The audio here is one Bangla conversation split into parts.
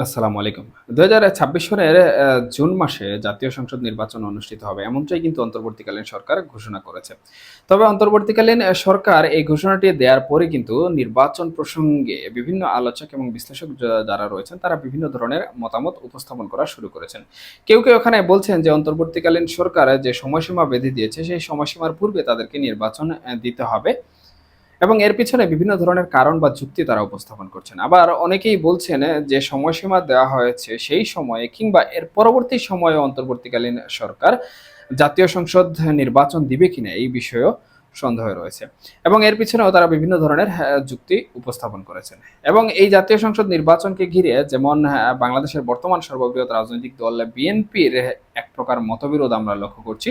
আসসালামু আলাইকুম। ২০২৬ সনের জুন মাসে জাতীয় সংসদ নির্বাচন অনুষ্ঠিত হবে এমনটাই কিন্তু অন্তর্বর্তীকালীন সরকার ঘোষণা করেছে। তবে অন্তর্বর্তীকালীন সরকার এই ঘোষণাটি দেওয়ার পরে কিন্তু নির্বাচন প্রসঙ্গে বিভিন্ন আলোচক এবং বিশ্লেষক যারা রয়েছেন তারা বিভিন্ন ধরনের মতামত উপস্থাপন করা শুরু করেছেন। কেউ ওখানে বলছেন যে অন্তর্বর্তীকালীন সরকার যে সময়সীমা বেঁধে দিয়েছে সেই সময়সীমার পূর্বে তাদেরকে নির্বাচন দিতে হবে এবং এর পিছনে বিভিন্ন ধরনের কারণ বা যুক্তি তারা উপস্থাপন করছেন। আবার অনেকেই বলছেন যে সময়সীমা দেওয়া হয়েছে সেই সময়ে কিংবা এর পরবর্তী সময়ে অন্তর্বর্তীকালীন সরকার জাতীয় সংসদ নির্বাচন দিবে কিনা এই বিষয়েও সন্দেহ রয়েছে এবং এর পিছনেও তারা বিভিন্ন ধরনের যুক্তি উপস্থাপন করেছেন। এবং এই জাতীয় সংসদ নির্বাচনকে ঘিরে যেমন বাংলাদেশের বর্তমান সর্ববৃহৎ রাজনৈতিক দল বিএনপির এক প্রকার মতবিরোধ আমরা লক্ষ্য করছি,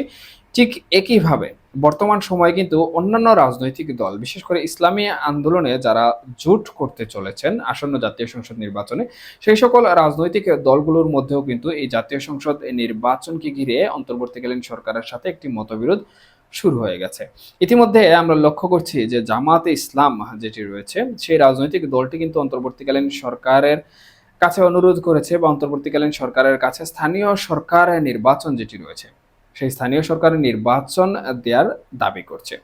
ঠিক একইভাবে বর্তমান সময়ে কিন্তু অন্যান্য রাজনৈতিক দল বিশেষ করে ইসলামী আন্দোলনে যারা জোট করতে চলেছেন আসন্ন জাতীয় সংসদ নির্বাচনে, সেই সকল রাজনৈতিক দলগুলোর মধ্যেও কিন্তু এই জাতীয় সংসদ নির্বাচনকে ঘিরে অন্তর্বর্তীকালীন সরকারের সাথে একটি মতবিরোধ শুরু হয়ে গেছে। ইতিমধ্যে আমরা লক্ষ্য করছি যে জামাতে ইসলাম যেটি রয়েছে সেই রাজনৈতিক দলটি কিন্তু অন্তর্বর্তীকালীন সরকারের কাছে অনুরোধ করেছে বা অন্তর্বর্তীকালীন সরকারের কাছে স্থানীয় সরকার নির্বাচন যেটি রয়েছে সেই স্থানীয় সরকারের নির্বাচন দেওয়ার দাবি করছে।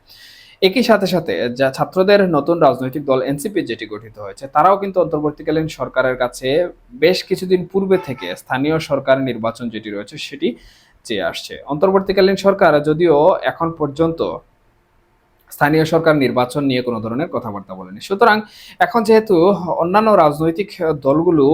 একই সাথে যা ছাত্রদের নতুন রাজনৈতিক দল এনসিপি যেটি গঠিত হয়েছে তারাও কিন্তু অন্তর্বর্তীকালীন সরকারের কাছে বেশ কিছুদিন পূর্বে থেকে স্থানীয় সরকার নির্বাচন যেটি রয়েছে সেটি চেয়ে আসছে। অন্তর্বর্তীকালীন সরকার যদিও এখন পর্যন্ত স্থানীয় সরকার নির্বাচন নিয়ে কোনো ধরনের কথাবার্তা বলেনি। সুতরাং এখন যেহেতু অন্যান্য রাজনৈতিক দলগুলো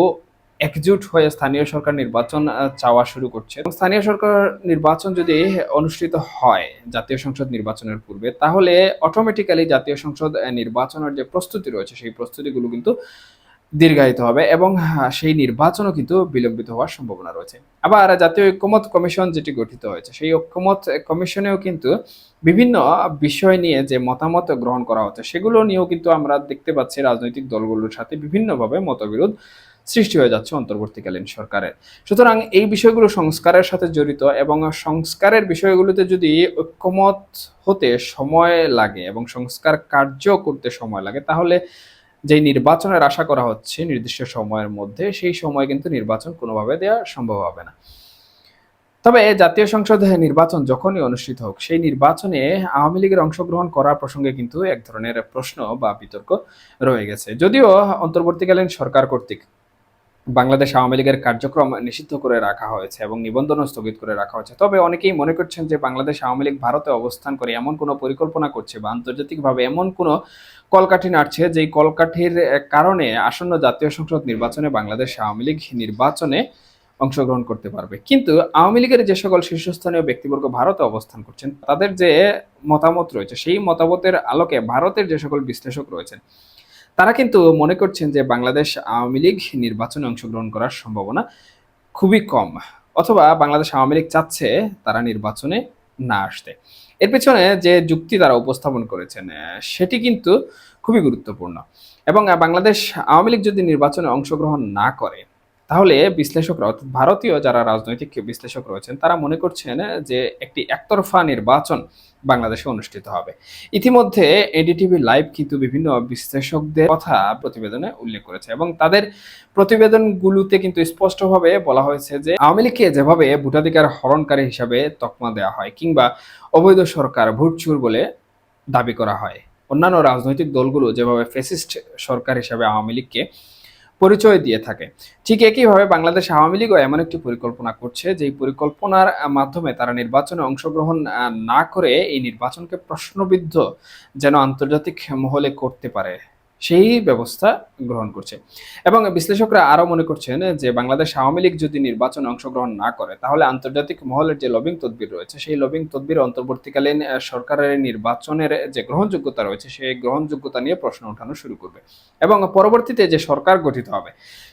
একজোট হয়ে স্থানীয় সরকার নির্বাচন চাওয়া শুরু করছে, স্থানীয় সরকার নির্বাচন যদি অনুষ্ঠিত হয় জাতীয় সংসদ নির্বাচনের পূর্বে, তাহলে অটোমেটিক্যালি জাতীয় সংসদ নির্বাচনের যে প্রস্তুতি রয়েছে সেই প্রস্তুতিগুলো কিন্তু দীর্ঘায়িত হবে এবং সেই নির্বাচনও কিন্তু বিলম্বিত হওয়ার সম্ভাবনা রয়েছে। আবার জাতীয় ঐক্যমত কমিশন যেটি গঠিত হয়েছে সেই ঐক্যমত কমিশনেও কিন্তু বিভিন্ন বিষয় নিয়ে যে মতামত গ্রহণ করা হচ্ছে সেগুলো নিয়েও কিন্তু আমরা দেখতে পাচ্ছি রাজনৈতিক দলগুলোর সাথে বিভিন্নভাবে মতবিরোধ সৃষ্টি হয়ে যাচ্ছে অন্তর্বর্তীকালীন সরকারের। সুতরাং এই বিষয়গুলো সংস্কারের সাথে জড়িত এবং সংস্কারের বিষয়গুলোতে যদি ঐক্যমত হতে সময় লাগে এবং সংস্কার কার্য করতে সময় লাগে, তাহলে যে নির্বাচনের আশা করা হচ্ছে নির্দিষ্ট সময়ের মধ্যে সেই সময় কিন্তু নির্বাচন কোনোভাবে দেওয়া সম্ভব হবে না। তবে জাতীয় সংসদ নির্বাচন যখনই অনুষ্ঠিত হোক সেই নির্বাচনে আওয়ামী লীগের অংশগ্রহণ করার প্রসঙ্গে কিন্তু এক ধরনের প্রশ্ন বা বিতর্ক রয়ে গেছে। যদিও অন্তর্বর্তীকালীন সরকার কর্তৃক বাংলাদেশ আওয়ামী লীগের কার্যক্রম নিষিদ্ধ করে রাখা হয়েছে এবং নিবন্ধনও স্থগিত করে রাখা হয়েছে, তবে অনেকেই মনে করছেন যে বাংলাদেশ আওয়ামী লীগ ভারতে অবস্থান করে এমন কোনো পরিকল্পনা করছে বা আন্তর্জাতিকভাবে এমন কোনো কলকাঠি নাড়ছে যেই কলকাঠির কারণে আসন্ন জাতীয় সংসদ নির্বাচনে বাংলাদেশ আওয়ামী লীগ নির্বাচনে অংশগ্রহণ করতে পারবে। কিন্তু আওয়ামী লীগের যে সকল শীর্ষস্থানীয় ব্যক্তিবর্গ ভারতে অবস্থান করছেন তাদের যে মতামত রয়েছে সেই মতামতের আলোকে ভারতের যে সকল বিশ্লেষক রয়েছেন তারা কিন্তু মনে করছেন যে বাংলাদেশ আওয়ামী লীগ নির্বাচনে অংশগ্রহণ করার সম্ভাবনা খুবই কম, অথবা বাংলাদেশ আওয়ামী লীগ চাচ্ছে তারা নির্বাচনে না আসতে। এর পেছনে যে যুক্তি তারা উপস্থাপন করেছেন সেটি কিন্তু খুবই গুরুত্বপূর্ণ এবং বাংলাদেশ আওয়ামী লীগ যদি নির্বাচনে অংশগ্রহণ না করে তাহলে বিশ্লেষকরা অর্থাৎ ভারতীয় যারা রাজনৈতিক বিশ্লেষক রয়েছেন তারা মনে করছেন যে একটি একতরফা নির্বাচন বাংলাদেশে অনুষ্ঠিত হবে। ইতিমধ্যে এডিটিভি লাইভ কিন্তু বিভিন্ন বিশ্লেষকদের কথা প্রতিবেদনে উল্লেখ করেছে এবং তাদের প্রতিবেদনগুলোতে কিন্তু স্পষ্টভাবে বলা হয়েছে যে আওয়ামী লীগকে যেভাবে ভোটাধিকার হরণকারী হিসাবে তকমা দেওয়া হয় কিংবা অবৈধ সরকার ভোট চুর বলে দাবি করা হয়, অন্যান্য রাজনৈতিক দলগুলো যেভাবে ফ্যাসিস্ট সরকার হিসাবে আওয়ামী লীগকে পরিচয় দিয়ে থাকে, ঠিক একইভাবে বাংলাদেশ আওয়ামী লীগও এমন একটি পরিকল্পনা করছে যেই পরিকল্পনার মাধ্যমে তারা নির্বাচনে অংশগ্রহণ না করে এই নির্বাচনকে প্রশ্নবিদ্ধ যেন আন্তর্জাতিক মহলে করতে পারে সেই ব্যবস্থা গ্রহণ করছে। এবং বিশ্লেষকরা আরও মনে করছেন যে বাংলাদেশ আওয়ামী লীগ যদি নির্বাচনে অংশগ্রহণ না করে তাহলে আন্তর্জাতিক মহলের যে লবিং তদবির রয়েছে সেই লবিং তদবির অন্তর্বর্তীকালীন সরকারের নির্বাচনের যে গ্রহণযোগ্যতা রয়েছে সেই গ্রহণযোগ্যতা নিয়ে প্রশ্ন ওঠানো শুরু করবে এবং পরবর্তীতে যে সরকার গঠিত হবে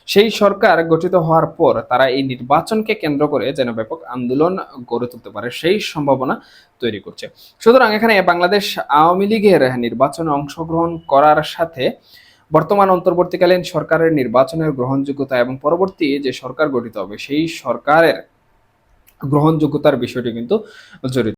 সেই সরকার গঠিত হওয়ার পর তারা এই নির্বাচনকে কেন্দ্র করে যেন ব্যাপক আন্দোলন গড়ে তুলতে পারে সেই সম্ভাবনা তৈরি করছে। সুতরাং এখানে বাংলাদেশ আওয়ামী লীগের নির্বাচনে অংশগ্রহণ করার সাথে বর্তমান অন্তর্বর্তীকালীন সরকারের নির্বাচনের গ্রহণযোগ্যতা এবং পরবর্তী যে সরকার গঠিত হবে সেই সরকারের গ্রহণযোগ্যতার বিষয়টি কিন্তু জড়িত।